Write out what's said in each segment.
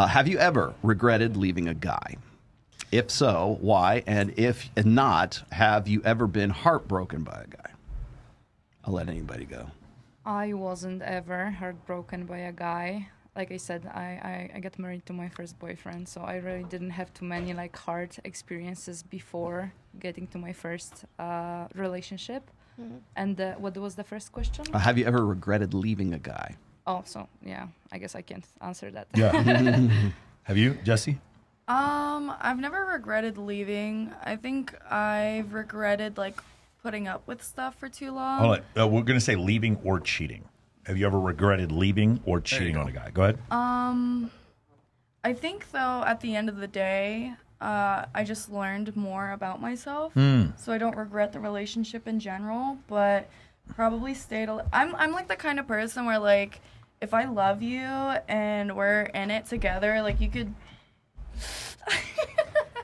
Have you ever regretted leaving a guy? If so, why? And if not, have you ever been heartbroken by a guy? I'll let anybody go. I wasn't ever heartbroken by a guy. Like I said, I got married to my first boyfriend, so I really didn't have too many like hard experiences before getting to my first relationship. And what was the first question? Have you ever regretted leaving a guy? Oh, so yeah, I guess I can't answer that. Yeah. Have you, Jesse? I've never regretted leaving. I think I've regretted like putting up with stuff for too long. Hold on. We're going to say leaving or cheating. Have you ever regretted leaving or cheating on a guy? Go ahead. I think though at the end of the day, I just learned more about myself. So I don't regret the relationship in general, but probably stayed. I'm like the kind of person where like if I love you and we're in it together, like you could.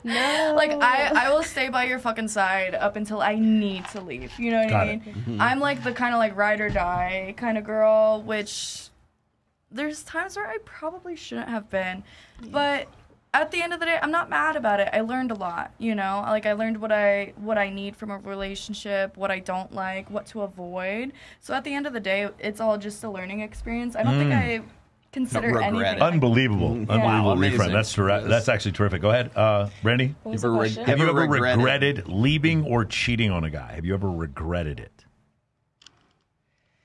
No. Like I will stay by your fucking side up until I need to leave. You know what I mean? Mm-hmm. I'm like the kind of like ride or die kind of girl, which there's times where I probably shouldn't have been. Yeah. But at the end of the day, I'm not mad about it. I learned a lot, you know? Like I learned what I need from a relationship, what I don't like, what to avoid. So at the end of the day, it's all just a learning experience. I don't think I consider anything. Unbelievable. Unbelievable reframe. That's actually terrific. Go ahead, Brandy. What was the Have you ever regretted leaving or cheating on a guy? Have you ever regretted it?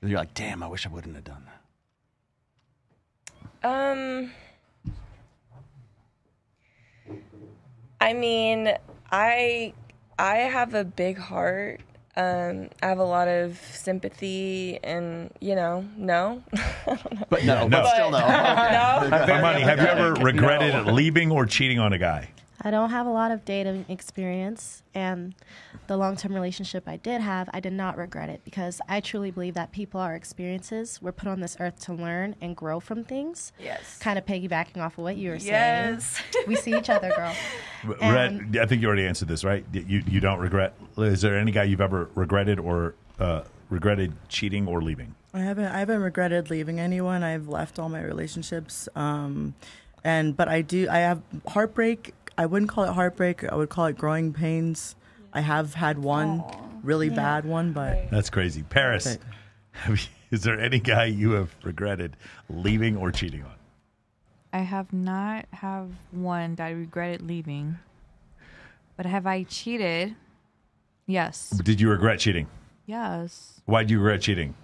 And you're like, damn, I wish I wouldn't have done that. I mean, I have a big heart. I have a lot of sympathy and, you know, no. But no, but still no. No. Armani, have you ever regretted leaving or cheating on a guy? I don't have a lot of dating experience, and the long-term relationship I did have, I did not regret it because I truly believe that people are experiences. We're put on this earth to learn and grow from things. Yes. Kind of piggybacking off of what you were saying. Yes. We see each other, girl. Red, I think you already answered this, right? You don't regret. Is there any guy you've ever regretted or regretted cheating or leaving? I haven't regretted leaving anyone. I've left all my relationships. But I have heartbreak. I wouldn't call it heartbreak. I would call it growing pains. I have had one really bad one, but that's crazy. Paris, is there any guy you have regretted leaving or cheating on? I have not have one that I regretted leaving, but have I cheated? Yes. Did you regret cheating? Yes. Why did you regret cheating?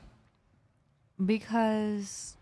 Because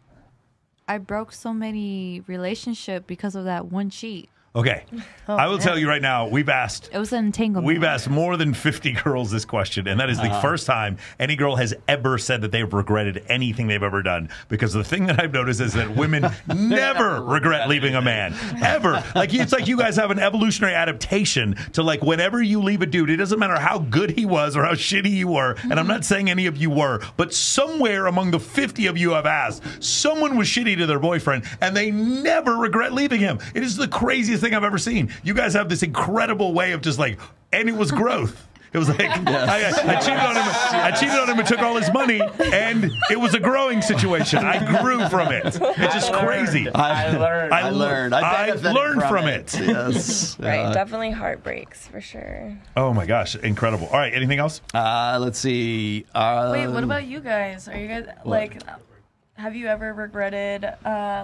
I broke so many relationships because of that one cheat. Okay. I will tell you right now, we've asked. It was an entanglement. We've asked more than 50 girls this question, and that is the first time any girl has ever said that they've regretted anything they've ever done. Because the thing that I've noticed is that women never regret leaving a man. Ever. Like, it's like you guys have an evolutionary adaptation to, like, whenever you leave a dude, it doesn't matter how good he was or how shitty you were, and I'm not saying any of you were, but somewhere among the 50 of you I've asked, someone was shitty to their boyfriend, and they never regret leaving him. It is the craziest thing I've ever seen. You guys have this incredible way of just like, and it was growth. It was like, I cheated on him. I cheated on him and took all his money, and it was a growing situation. I grew from it. It's just crazy. I learned. I learned from it. Yes. Right, definitely heartbreaks for sure. Oh my gosh, incredible. All right, anything else? Let's see. Wait, what about you guys? Are you guys like? Have you ever regretted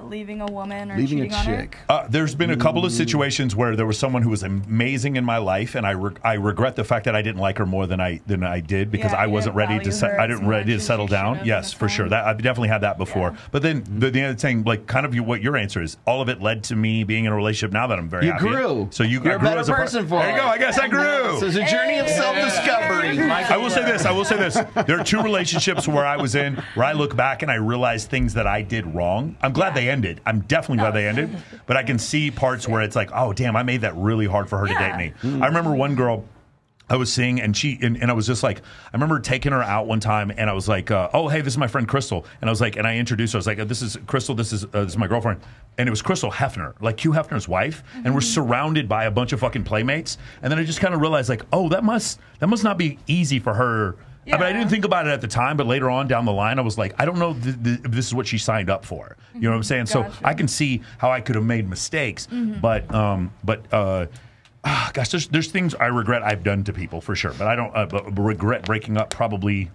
leaving a woman or cheating on her? There's been a couple of situations where there was someone who was amazing in my life, and I regret the fact that I didn't like her more than I did because I wasn't ready to I didn't ready to settle down. Yes, for sure. That I've definitely had that before. Yeah. But then the other thing, like kind of what your answer is, all of it led to me being in a relationship now that I'm very happy. You grew. So you're a better person for it. There you go. I guess I grew. So it's a journey of self-discovery. I will say this. There are two relationships where I was in where I look back and I realize things that I did wrong. I'm glad they ended. I'm definitely glad they ended. But I can see parts where it's like, oh, damn, I made that really hard for her to date me. I remember one girl I was seeing, and I was just like, I remember taking her out one time, and I was like, oh, hey, this is my friend Crystal. And I was like, and I introduced her. I was like, this is Crystal. This is my girlfriend. And it was Crystal Hefner, like Hugh Hefner's wife. And we're surrounded by a bunch of fucking playmates. And then I just kind of realized, like, oh, that must not be easy for her I mean, I didn't think about it at the time, but later on down the line, I was like, I don't know if this is what she signed up for. You know what I'm saying? Gotcha. So I can see how I could have made mistakes, but gosh, there's things I regret I've done to people for sure, but I don't but regret breaking up probably.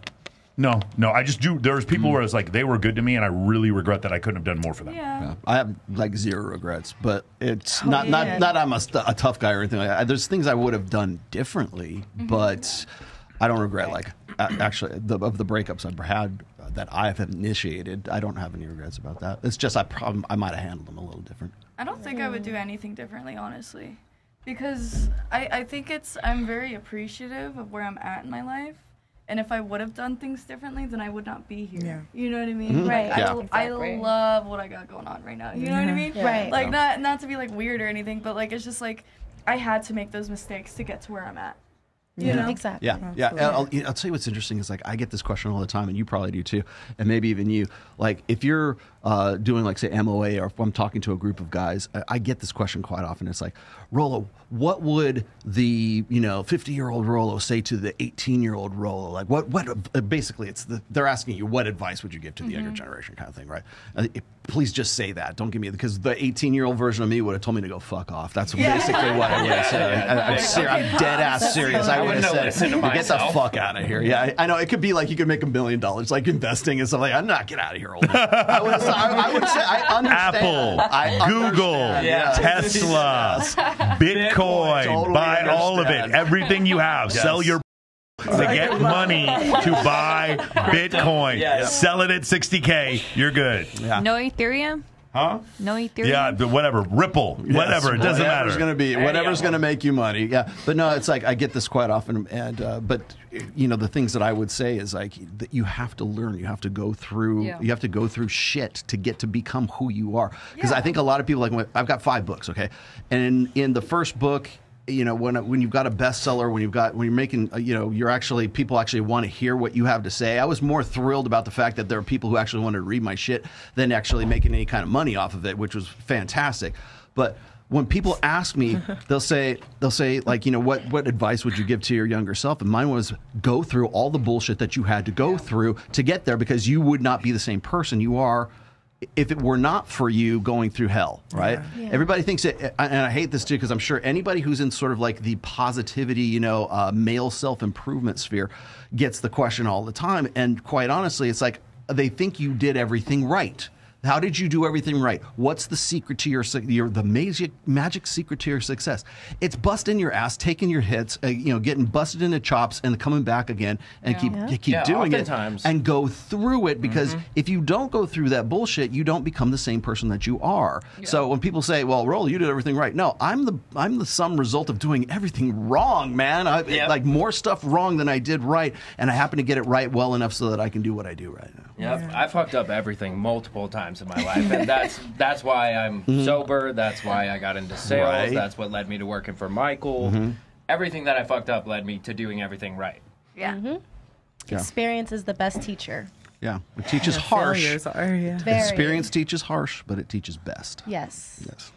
No, I just do. There's people where it's like they were good to me, and I really regret that I couldn't have done more for them. Yeah. I have like zero regrets, but it's not I'm a tough guy or anything like that. There's things I would have done differently, but I don't regret like actually of the breakups I've had that I have initiated. I don't have any regrets about that. It's just I might have handled them a little different. I don't think I would do anything differently, honestly, because I think I'm very appreciative of where I'm at in my life. And if I would have done things differently, then I would not be here. Yeah. You know what I mean? Right. I love what I got going on right now. You know what I mean? Yeah. Right. Like, not to be, like, weird or anything, but, like, it's just, like, I had to make those mistakes to get to where I'm at. You know? Exactly. Yeah. I'll tell you what's interesting is like I get this question all the time, and you probably do too, and maybe even you. Like if you're doing like say MOA, or if I'm talking to a group of guys, I get this question quite often. It's like, Rolo, what would the 50-year-old Rolo say to the 18-year-old Rolo? Like what basically they're asking you what advice would you give to the younger generation kind of thing, right? Please just say that. Don't give me because the 18-year-old version of me would have told me to go fuck off. That's basically what I would have said. I'm dead ass serious. I would have said, get the fuck out of here. Yeah, I know. It could be like you could make $1 million, like investing and stuff like that. I'm not, get out of here, old man. I would say, I understand. Apple, Google, Tesla, Bitcoin, Totally buy all of it. understand. Everything you have. Sell your to get money to buy Bitcoin. Sell it at $60K. You're good. Yeah. No Ethereum? Huh? No Ethereum? Yeah, whatever. Ripple. Whatever. It doesn't matter. Whatever's going to make you money. Yeah. But no, it's like I get this quite often. And but the things that I would say is like that you have to learn. You have to go through. Yeah. You have to go through shit to get to become who you are. Because I think a lot of people I've got 5 books. Okay, and in the first book, when you've got a bestseller, when you're making, people actually want to hear what you have to say. I was more thrilled about the fact that there are people who actually wanted to read my shit than actually making any kind of money off of it, which was fantastic. But when people ask me, they'll say like, what advice would you give to your younger self? And mine was go through all the bullshit that you had to go through to get there, because you would not be the same person you are if it were not for you going through hell, right? Yeah. Everybody thinks it, and I hate this too, because I'm sure anybody who's in sort of like the positivity, male self-improvement sphere gets the question all the time. And quite honestly, it's like they think you did everything right. How did you do everything right? What's the secret to the magic secret to your success? It's busting your ass, taking your hits, getting busted in the chops and coming back again and keep doing it and go through it, because if you don't go through that bullshit, you don't become the same person that you are. Yeah. So when people say, "Well, Roll, you did everything right," no, I'm the sum result of doing everything wrong, man. Like more stuff wrong than I did right, and I happen to get it right well enough so that I can do what I do right now. Yep, I fucked up everything multiple times in my life, and that's why I'm sober. That's why I got into sales. Right. That's what led me to working for Michael. Everything that I fucked up led me to doing everything right. Yeah. Yeah. Experience is the best teacher. Yeah, it teaches harsh. Failures are, Very. Experience teaches harsh, but it teaches best. Yes. Yes.